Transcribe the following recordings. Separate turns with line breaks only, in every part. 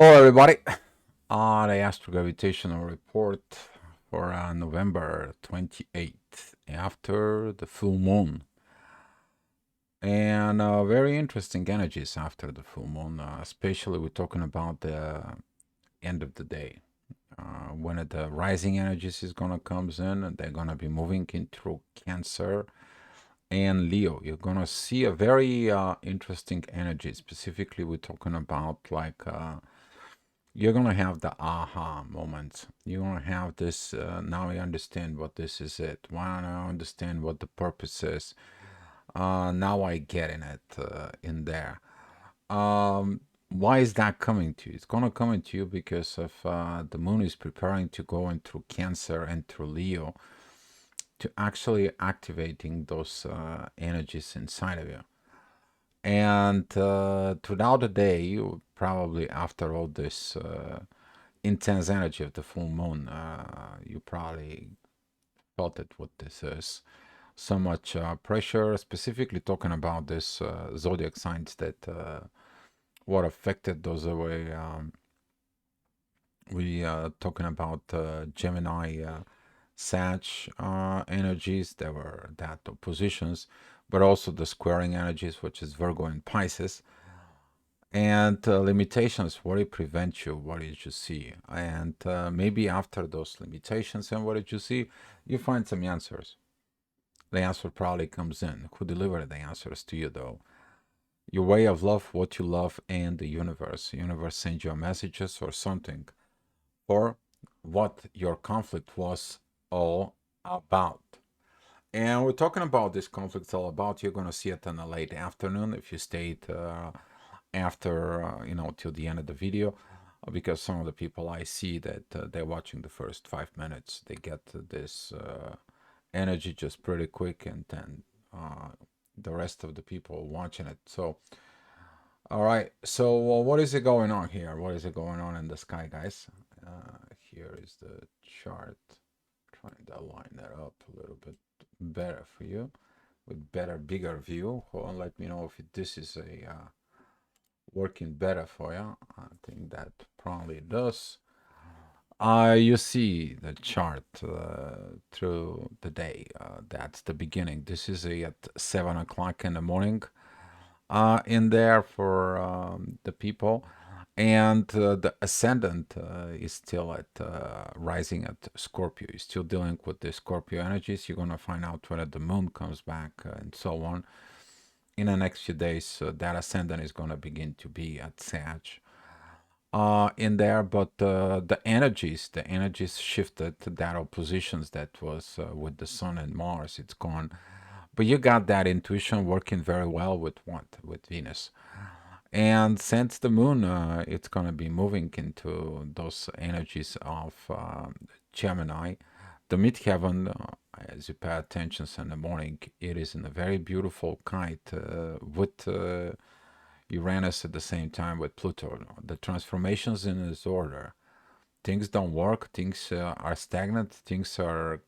Hello, everybody. The Astrogravitational Report for November 28th, after the full moon. And very interesting energies after the full moon, especially we're talking about the end of the day. When the rising energies is going to comes in, and they're going to be moving into Cancer and Leo. You're going to see a very interesting energy. Specifically, we're talking about like you're gonna have the aha moments. You're gonna have this. Now I understand what this is. It. Why don't I understand what the purpose is? Now I get in it in there. Why is that coming to you? It's gonna come into you because of the moon is preparing to go into Cancer and through Leo to actually activating those energies inside of you. And throughout the day, you probably after all this intense energy of the full moon, you probably felt it what this is. So much pressure, specifically talking about this zodiac signs that what affected those away. We talking about Gemini, Sag energies. There were that oppositions, but also the squaring energies, which is Virgo and Pisces. And limitations, what did prevent you? What did you see? And maybe after those limitations and what did you see, you find some answers. The answer probably comes in. Who delivered the answers to you, though? Your way of love, what you love, and the universe. The universe sends you messages or something for what your conflict was all about. And we're talking about this conflict all about. You're going to see it in the late afternoon if you stayed after till the end of the video, because some of the people I see that they're watching the first 5 minutes, they get this energy just pretty quick, and then the rest of the people watching it. So all right, so what is it going on here? What is it going on in the sky, guys? Here is the chart. Trying to line that up a little bit better for you with better, bigger view. Hold on, let me know if this is a working better for you. I think that probably does. You see the chart through the day. That's the beginning. This is at 7 o'clock in the morning. In there for the people, and the ascendant is still at rising at Scorpio. You're still dealing with the Scorpio energies. You're gonna find out when the moon comes back and so on in the next few days. That ascendant is gonna begin to be at Sag in there, but the energies shifted. That oppositions that was with the Sun and Mars, it's gone. But you got that intuition working very well with what? With Venus. And since the moon, it's going to be moving into those energies of Gemini, the midheaven, as you pay attention in the morning, it is in a very beautiful kite with Uranus at the same time with Pluto. The transformations in this order. Things don't work, things are stagnant, things are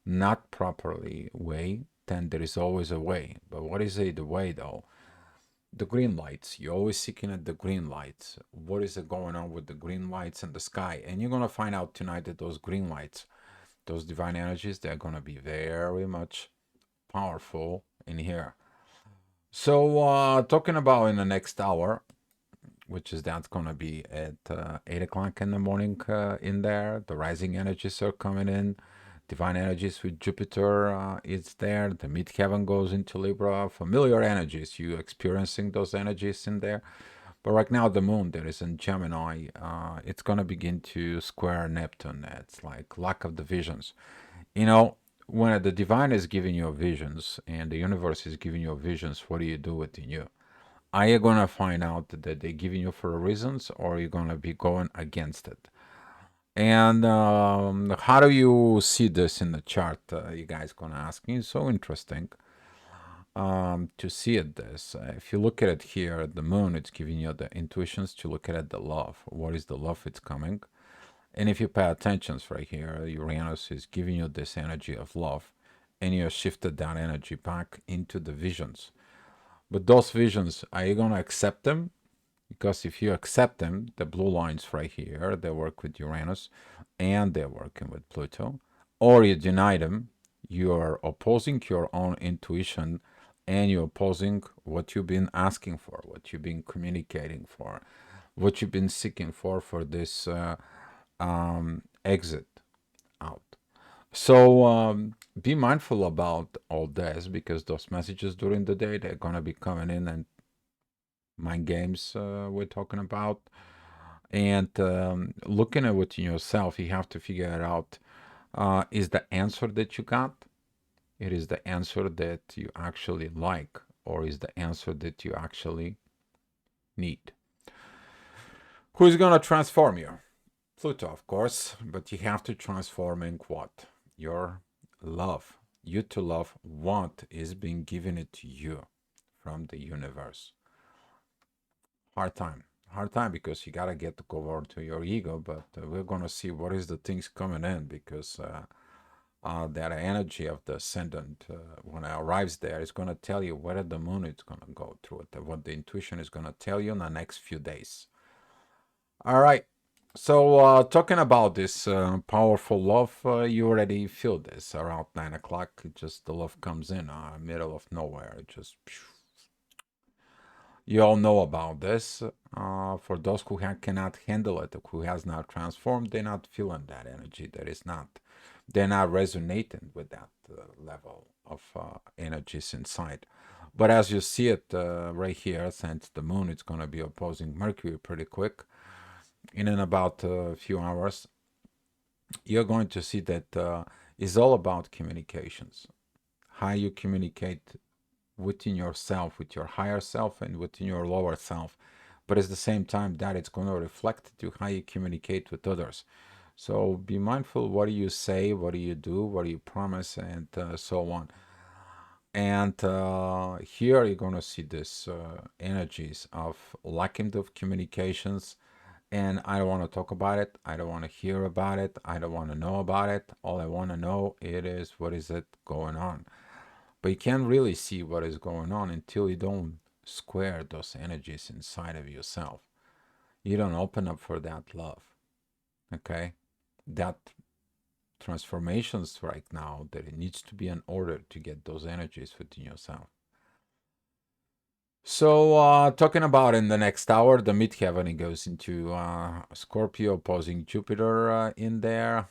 not properly way, then there is always a way. But what is the way though? The green lights. You're always seeking at the green lights. What is going on with the green lights in the sky? And you're gonna find out tonight that those green lights, those divine energies, they're gonna be very much powerful in here. So talking about in the next hour, which is that's gonna be at 8 o'clock in the morning in there. The rising energies are coming in. Divine energies with Jupiter is there. The midheaven goes into Libra. Familiar energies, you experiencing those energies in there. But right now, the moon that is in Gemini, it's gonna begin to square Neptune. It's like lack of the visions. You know, when the divine is giving you visions and the universe is giving you visions, what do you do within you? Are you gonna find out that they're giving you for reasons, or are you gonna be going against it? And how do you see this in the chart? You guys gonna ask me. It's so interesting to see it. This, if you look at it here, the moon, it's giving you the intuitions to look at it, the love. What is the love? It's coming. And if you pay attention right here, Uranus is giving you this energy of love, and you shifted that energy back into the visions. But those visions, are you gonna accept them? Because if you accept them, the blue lines right here, they work with Uranus and they're working with Pluto, or you deny them, you're opposing your own intuition and you're opposing what you've been asking for, what you've been communicating for, what you've been seeking for this exit out. So be mindful about all this because those messages during the day, they're going to be coming in and mind games we're talking about. And looking at within yourself, you have to figure it out. Is the answer that you got, it is the answer that you actually like, or is the answer that you actually need? Who is going to transform you? Pluto, of course, but you have to transform in what? Your love. You to love what is being given it to you from the universe. Hard time. Hard time because you gotta get to go over to your ego, but we're gonna see what is the things coming in because that energy of the ascendant, when it arrives there, is gonna tell you where the moon is gonna go through it, what the intuition is gonna tell you in the next few days. All right. So, talking about this powerful love, you already feel this around 9 o'clock. It just the love comes in, middle of nowhere. It just you all know about this. For those who cannot handle it, who has not transformed, they're not feeling that energy. They're not resonating with that level of energies inside. But as you see it right here, since the moon is going to be opposing Mercury pretty quick, in about a few hours, you're going to see that it's all about communications. How you communicate within yourself, with your higher self, and within your lower self. But at the same time, that it's going to reflect to how you communicate with others. So be mindful what do you say, what do you do, what do you promise, and so on. And here you're going to see this energies of lacking of communications. And I don't want to talk about it. I don't want to hear about it. I don't want to know about it. All I want to know it is what is it going on. But you can't really see what is going on until you don't square those energies inside of yourself. You don't open up for that love. Okay? That transformations right now that it needs to be in order to get those energies within yourself. So, talking about in the next hour, the midheaven it goes into Scorpio, opposing Jupiter in there.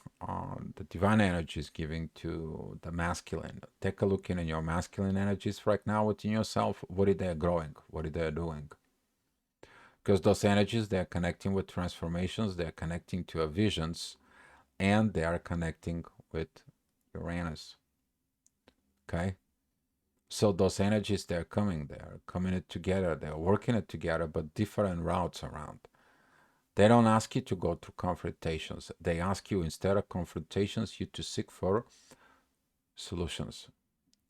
The divine energy is giving to the masculine. Take a look in your masculine energies right now within yourself. What are they growing? What are they doing? Because those energies, they're connecting with transformations, they're connecting to visions, and they are connecting with Uranus. Okay? So those energies, they're coming it together, they're working it together, but different routes around. They don't ask you to go through confrontations. They ask you, instead of confrontations, you to seek for solutions.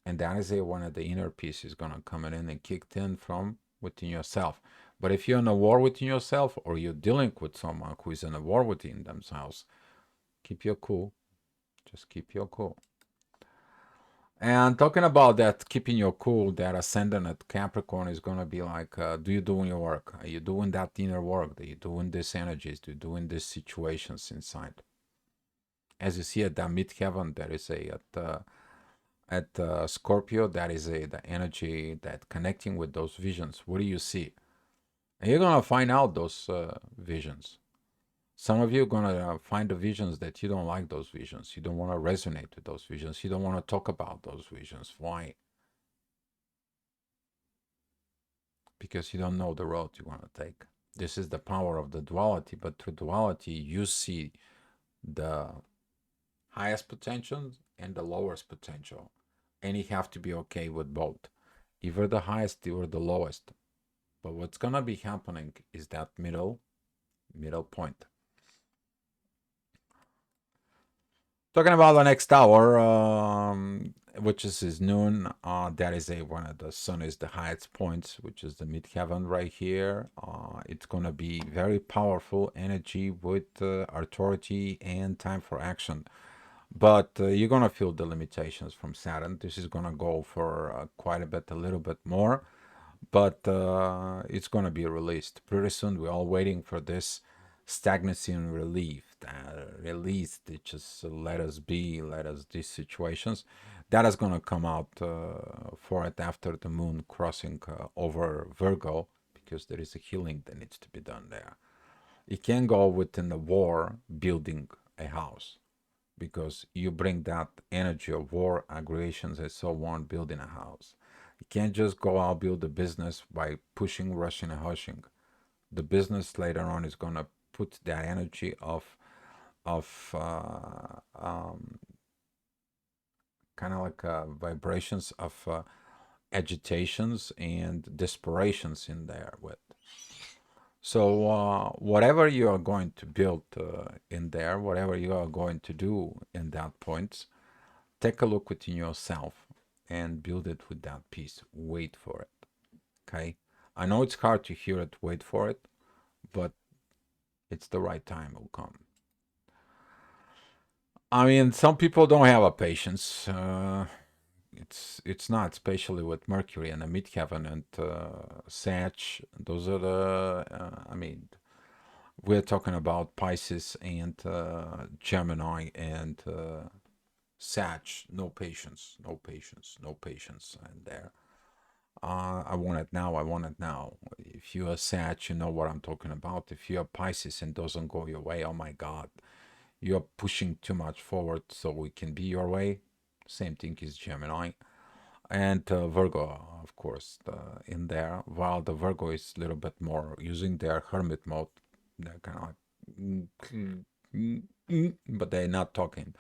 And that is one of the inner pieces going to come in and kicked in from within yourself. But if you're in a war within yourself, or you're dealing with someone who is in a war within themselves, keep your cool. Just keep your cool. And talking about that, keeping your cool, that ascendant at Capricorn is going to be like, do you doing your work? Are you doing that inner work? Are you doing these energies? Are you doing these situations inside? As you see at that midheaven, there is at Scorpio, that is the energy that connecting with those visions. What do you see? And you're going to find out those visions. Some of you are going to find the visions that you don't like those visions. You don't want to resonate with those visions. You don't want to talk about those visions. Why? Because you don't know the road you want to take. This is the power of the duality, but through duality, you see the highest potential and the lowest potential. And you have to be okay with both, either the highest or the lowest. But what's going to be happening is that middle point. Talking about the next hour, which is noon. That is one of the sun is the highest points, which is the midheaven right here. It's gonna be very powerful energy with authority and time for action. But you're gonna feel the limitations from Saturn. This is gonna go for quite a bit, a little bit more. but it's going to be released pretty soon. We're all waiting for this stagnancy and relief, release that just let us be, let us these situations. That is going to come out for it after the moon crossing over Virgo, because there is a healing that needs to be done there. It can go within the war building a house, because you bring that energy of war, aggressions, and so on, building a house. You can't just go out build a business by pushing, rushing, and hushing. The business later on is gonna put that energy of kind of like vibrations of agitations and desperations in there with. So whatever you are going to build in there, whatever you are going to do in that point, take a look within yourself and build it with that peace. Wait for it. Okay. I know it's hard to hear it, wait for it, but it's the right time will come. I mean, some people don't have a patience. It's not, especially with Mercury and the midheaven and Sag. Those are the. I mean, we're talking about Pisces and Gemini and Sag. No patience, no patience, no patience, and there. I want it now. I want it now. If you're a Sag, you know what I'm talking about. If you're Pisces and doesn't go your way, oh my God, you're pushing too much forward so it can be your way. Same thing is Gemini and Virgo, of course, in there. While the Virgo is a little bit more using their hermit mode, they're kind of like, but they're not talking.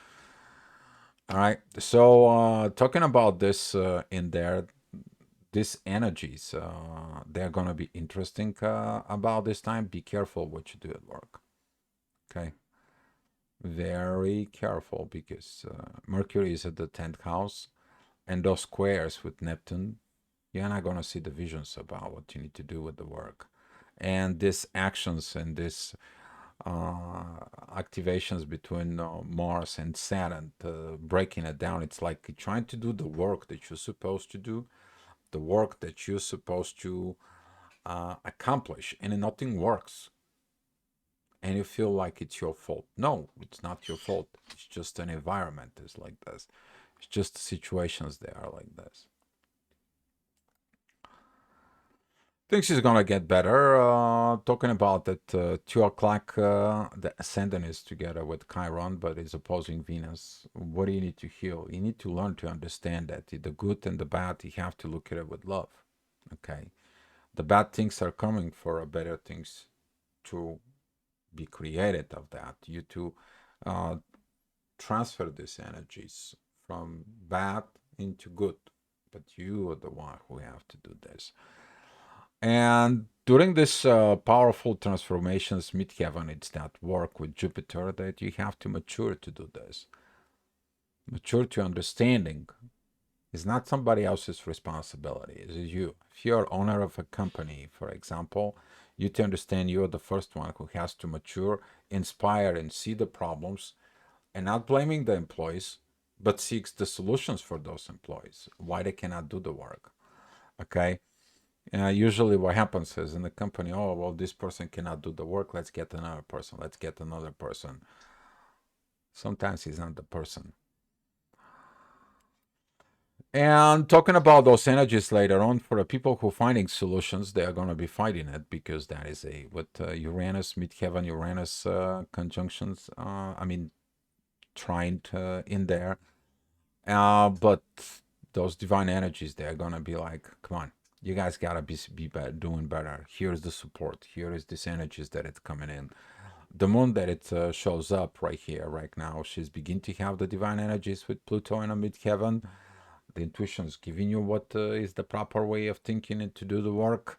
All right. So talking about this in there, these energies, they're going to be interesting about this time. Be careful what you do at work. Okay. Very careful, because Mercury is at the 10th house, and those squares with Neptune, you're not going to see the visions about what you need to do with the work. And these actions and these activations between Mars and Saturn, breaking it down, it's like trying to do the work that you're supposed to do, the work that you're supposed to accomplish, and nothing works. And you feel like it's your fault. No, it's not your fault. It's just an environment is like this. It's just situations that are like this. Things is gonna get better. Talking about that 2 o'clock, the ascendant is together with Chiron, but is opposing Venus. What do you need to heal? You need to learn to understand that the good and the bad, you have to look at it with love. Okay, the bad things are coming for better things to be created of that. You to uh, transfer these energies from bad into good, but you are the one who have to do this. And during this powerful transformations, midheaven, it's that work with Jupiter that you have to mature to do this. Mature to understanding is not somebody else's responsibility. It is you. If you're owner of a company, for example, you to understand you're the first one who has to mature, inspire, and see the problems, and not blaming the employees, but seeks the solutions for those employees, why they cannot do the work. Okay. Usually, what happens is in the company, oh, well, this person cannot do the work. Let's get another person. Let's get another person. Sometimes he's not the person. And talking about those energies later on, for the people who are finding solutions, they are going to be fighting it, because that is a with Uranus, midheaven Uranus conjunctions. I mean, trying to in there. But those divine energies, they're going to be like, come on, you guys got to be better, doing better. Here's the support. Here is this energies that it's coming in. The moon that it shows up right here, right now, she's beginning to have the divine energies with Pluto in a midheaven. The intuition is giving you what is the proper way of thinking and to do the work,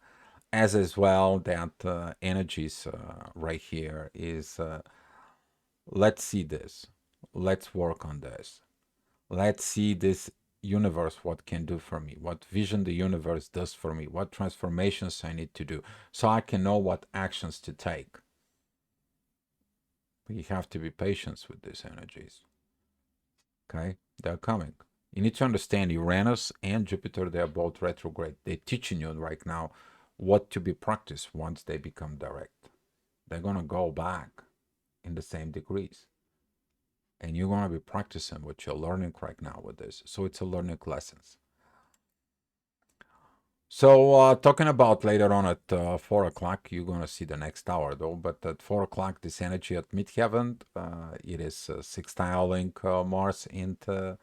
as well that energies right here is let's see this, let's work on this, let's see this universe what can do for me, what vision the universe does for me, what transformations I need to do, so I can know what actions to take. But you have to be patient with these energies. Okay, they're coming. You need to understand Uranus and Jupiter, they are both retrograde. They're teaching you right now what to be practiced once they become direct. They're going to go back in the same degrees. And you're going to be practicing what you're learning right now with this. So it's a learning lessons. So talking about later on at 4 o'clock, you're going to see the next hour though. But at 4 o'clock, this energy at midheaven, it is sextiling Mars into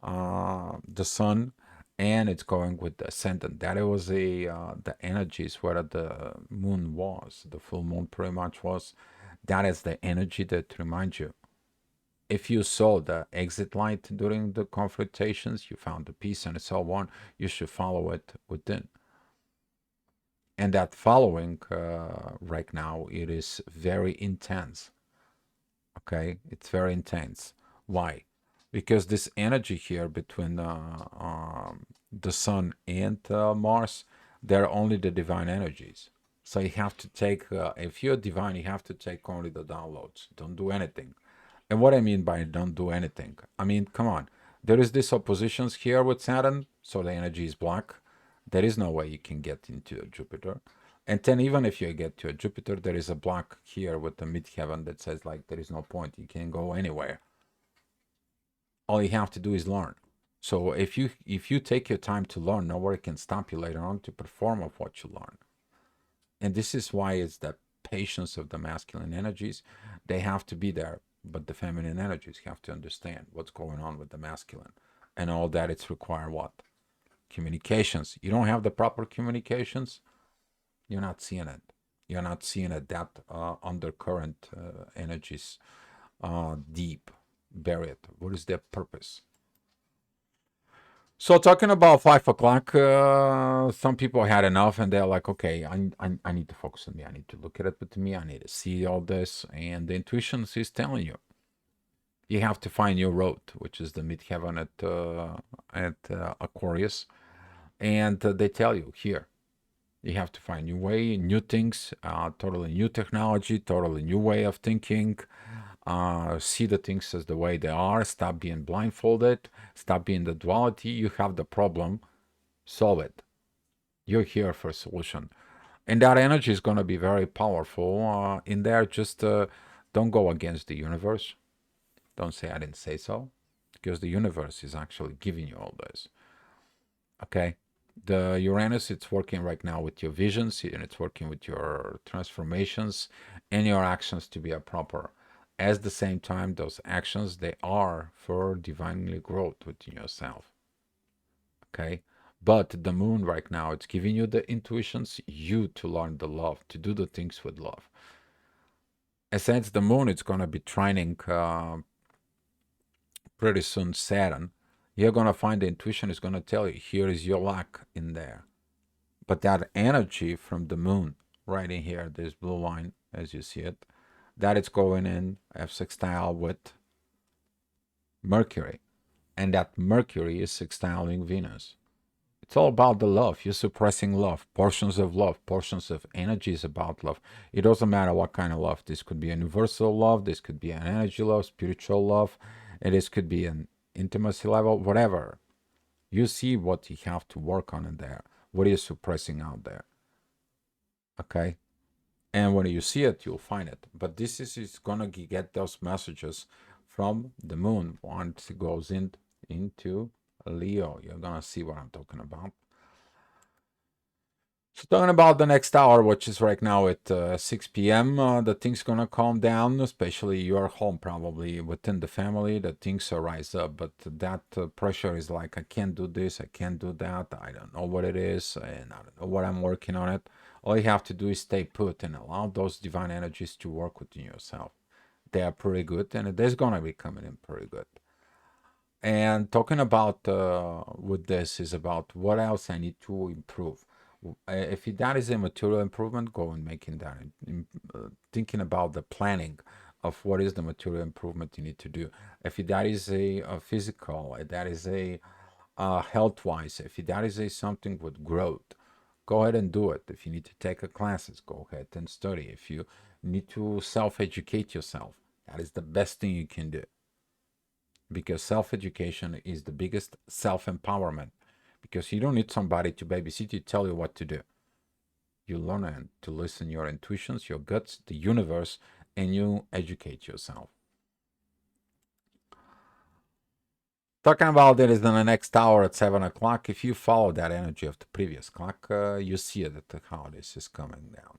the sun, and it's going with the ascendant. That was the energies where the moon was, the full moon pretty much was. That is the energy that reminds you. If you saw the exit light during the confrontations, you found the peace and so on, you should follow it within. And that following right now, it is very intense. Okay, it's very intense. Why? Because this energy here between the sun and Mars, they're only the divine energies. So you have to take, if you're divine, you have to take only the downloads. Don't do anything. And what I mean by don't do anything, I mean, come on. There is this oppositions here with Saturn, so the energy is black. There is no way you can get into Jupiter. And then even if you get to a Jupiter, there is a block here with the midheaven that says like there is no point. You can go anywhere. All you have to do is learn. So if you take your time to learn, nobody can stop you later on to perform of what you learn. And this is why it's the patience of the masculine energies. They have to be there, but the feminine energies have to understand what's going on with the masculine. And all that it's require what? Communications. You don't have the proper communications, you're not seeing it. You're not seeing it that undercurrent energies deep, buried. What is their purpose? So talking about 5 o'clock, some people had enough and they're like, okay, I need to focus on me. I need to look at it with me. I need to see all this. And the intuition is telling you, you have to find your road, which is the midheaven at Aquarius. And they tell you here, you have to find new way, new things, totally new technology, totally new way of thinking. See the things as the way they are. Stop being blindfolded. Stop being the duality. You have the problem, solve it. You're here for a solution. And that energy is going to be very powerful in there. Just don't go against the universe. Don't say I didn't say so, because the universe is actually giving you all this. Okay? The Uranus, it's working right now with your visions and it's working with your transformations and your actions to be a proper. At the same time, those actions, they are for divinely growth within yourself. Okay? But the moon right now, it's giving you the intuitions, you to learn the love, to do the things with love. And since the moon, it's going to be trining pretty soon Saturn, you're going to find the intuition is going to tell you, here is your lack in there. But that energy from the moon, right in here, this blue line, as you see it, that it's going in F sextile with Mercury. And that Mercury is sextiling Venus. It's all about the love. You're suppressing love, portions of energy is about love. It doesn't matter what kind of love. This could be a universal love, this could be an energy love, spiritual love, and this could be an intimacy level, whatever. You see what you have to work on in there. What are you suppressing out there? Okay? And when you see it, you'll find it. But this is gonna get those messages from the moon once it goes into Leo. You're gonna see what I'm talking about. So talking about the next hour, which is right now at 6 p.m., the things gonna calm down, especially your home probably within the family. The things arise up, but that pressure is like, I can't do this, I can't do that, I don't know what it is, and I don't know what I'm working on it. All you have to do is stay put and allow those divine energies to work within yourself. They are pretty good, and it is gonna be coming in pretty good. And talking about with this is about what else I need to improve. If that is a material improvement, go and making that. Thinking about the planning of what is the material improvement you need to do. If that is a physical, if that is a health-wise, if that is a something with growth, go ahead and do it. If you need to take a classes, go ahead and study. If you need to self-educate yourself, that is the best thing you can do. because self-education is the biggest self-empowerment, because you don't need somebody to babysit you, tell you what to do. You learn to listen your intuitions, your guts, the universe, and you educate yourself. Talking about it is in the next hour at 7 o'clock. If you follow that energy of the previous clock, you see it how this is coming down.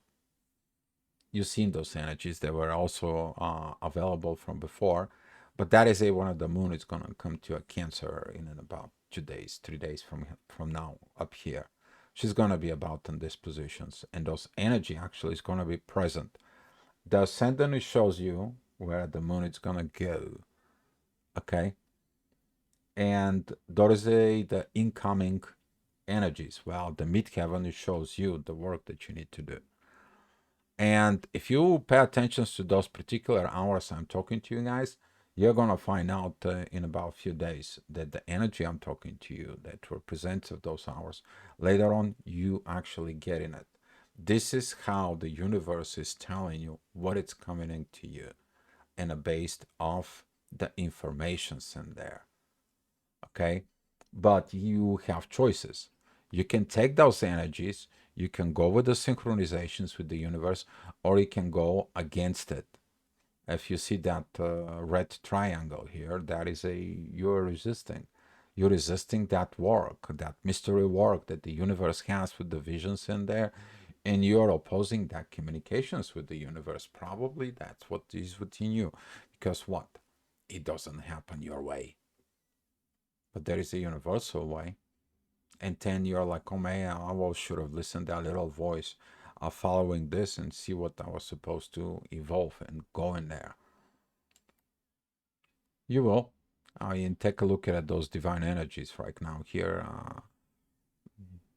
You've seen those energies that were also available from before, but that is one of the moon is going to come to a Cancer in about 2 days, 3 days from now up here. She's going to be about in these positions, and those energy actually is going to be present. The ascendant shows you where the moon is going to go, okay? And there is the incoming energies. Well, the midheaven shows you the work that you need to do. And if you pay attention to those particular hours I'm talking to you guys, you're going to find out in about a few days that the energy I'm talking to you that represents of those hours, later on, you actually get in it. This is how the universe is telling you what it's coming into you and based off the informations in there. Okay? But you have choices. You can take those energies, you can go with the synchronizations with the universe, or you can go against it. If you see that red triangle here, that is you're resisting. You're resisting that work, that mystery work that the universe has with the visions in there, and you're opposing that communications with the universe. Probably that's what is within you. Because what? It doesn't happen your way. But there is a universal way. And then you're like, oh man, I should have listened to that little voice following this and see what I was supposed to evolve and go in there. You will. And take a look at those divine energies right now here.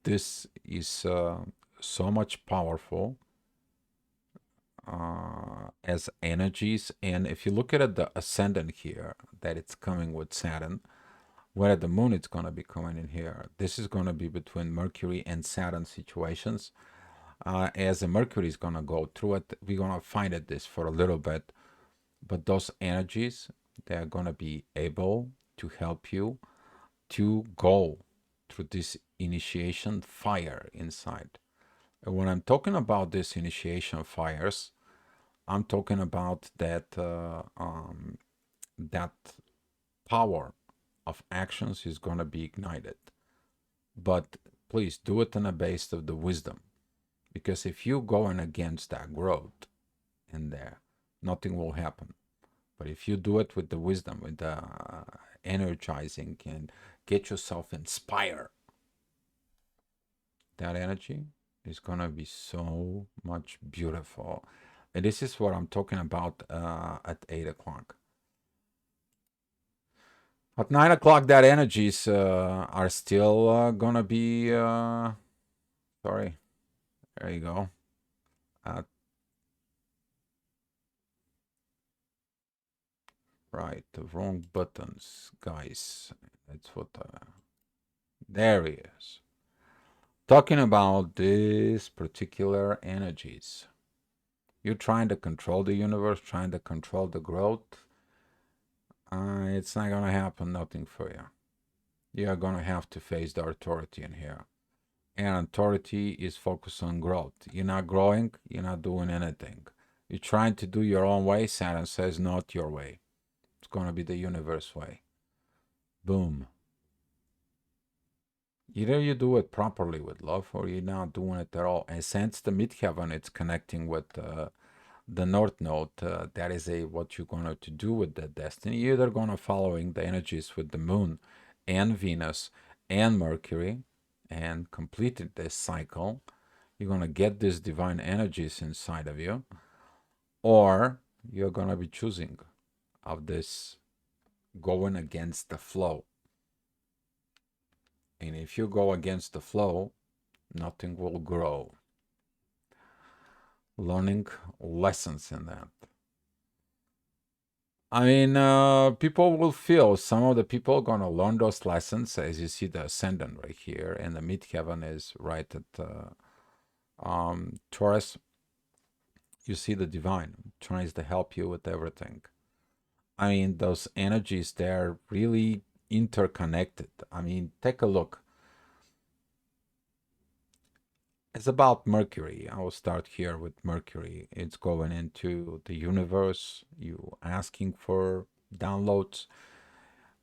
This is so much powerful as energies. And if you look at the ascendant here, that it's coming with Saturn, where the moon is going to be coming in here. This is going to be between Mercury and Saturn situations. As the Mercury is going to go through it, we're going to find it this for a little bit. But those energies, they're going to be able to help you to go through this initiation fire inside. And when I'm talking about this initiation fires, I'm talking about that power of actions is going to be ignited. But please do it on a base of the wisdom, because if you going against that growth in there, nothing will happen. But if you do it with the wisdom, with the energizing and get yourself inspired, that energy is going to be so much beautiful. And this is what I'm talking about at 8 o'clock. At 9 o'clock, that energies are still going to be, sorry, there you go. Right, the wrong buttons, guys. That's what, there he is. Talking about these particular energies. You're trying to control the universe, trying to control the growth. It's not going to happen, nothing for you. You're going to have to face the authority in here. And authority is focused on growth. You're not growing, you're not doing anything. You're trying to do your own way. Saturn says, not your way. It's going to be the universe way. Boom. Either you do it properly with love or you're not doing it at all. And since the midheaven, it's connecting with the north node, that is what you're going to do with the destiny. You're either going to following the energies with the moon and Venus and Mercury and completing this cycle. You're going to get these divine energies inside of you, or you're going to be choosing of this going against the flow. And if you go against the flow, nothing will grow. Learning lessons in that. I mean, people will feel, some of the people are going to learn those lessons, as you see the ascendant right here, and the midheaven is right at Taurus. You see the divine tries to help you with everything. I mean, those energies, they're really interconnected. I mean, take a look. It's about Mercury. I will start here with Mercury. It's going into the universe. You asking for downloads.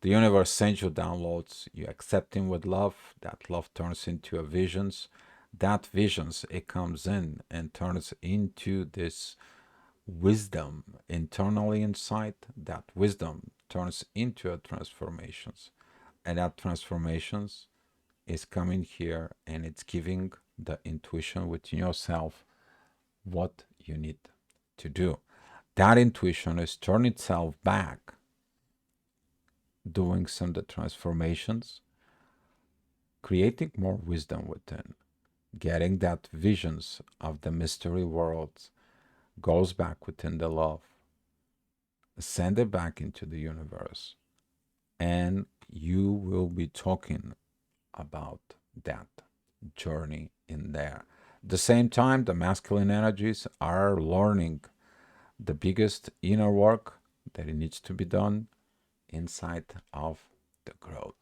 The universe sends you downloads. You accept them with love. That love turns into a visions. That visions, it comes in and turns into this wisdom internally inside. That wisdom turns into a transformations. And that transformations is coming here and it's giving the intuition within yourself what you need to do. That intuition is turning itself back, doing some of the transformations, creating more wisdom within, getting that visions of the mystery worlds, goes back within the love, send it back into the universe, and you will be talking about that journey in there. At the same time, the masculine energies are learning the biggest inner work that it needs to be done inside of the growth.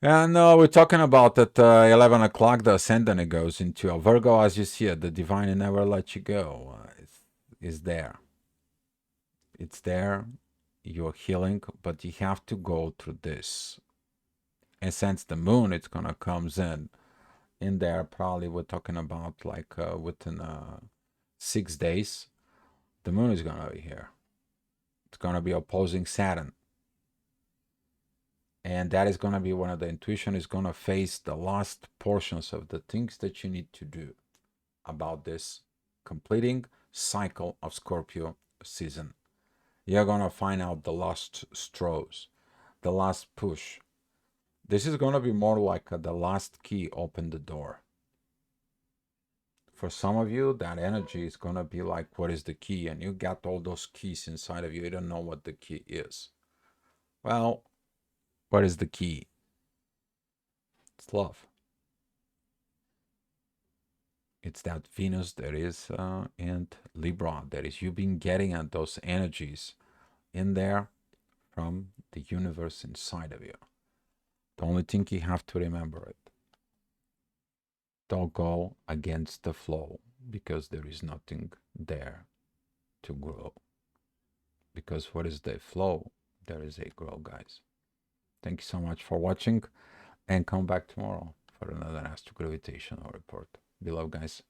And we're talking about at 11 o'clock, the ascendant, it goes into a Virgo, as you see it, the divine and never let you go. Is there. It's there. You're healing, but you have to go through this. And since the moon, it's going to comes in there, probably we're talking about like within 6 days, the moon is going to be here. It's going to be opposing Saturn. And that is going to be one of the intuition is going to face the last portions of the things that you need to do about this completing cycle of Scorpio season. You're going to find out the last straws, the last push. This is going to be more like the last key open the door. For some of you, that energy is going to be like, what is the key? And you got all those keys inside of you. You don't know what the key is. Well, what is the key? It's love. It's that Venus that is in Libra, that is you been getting at those energies in there from the universe inside of you. The only thing you have to remember it. Don't go against the flow because there is nothing there to grow. Because what is the flow? There is a grow, guys. Thank you so much for watching and come back tomorrow for another astro gravitational report. Below, guys.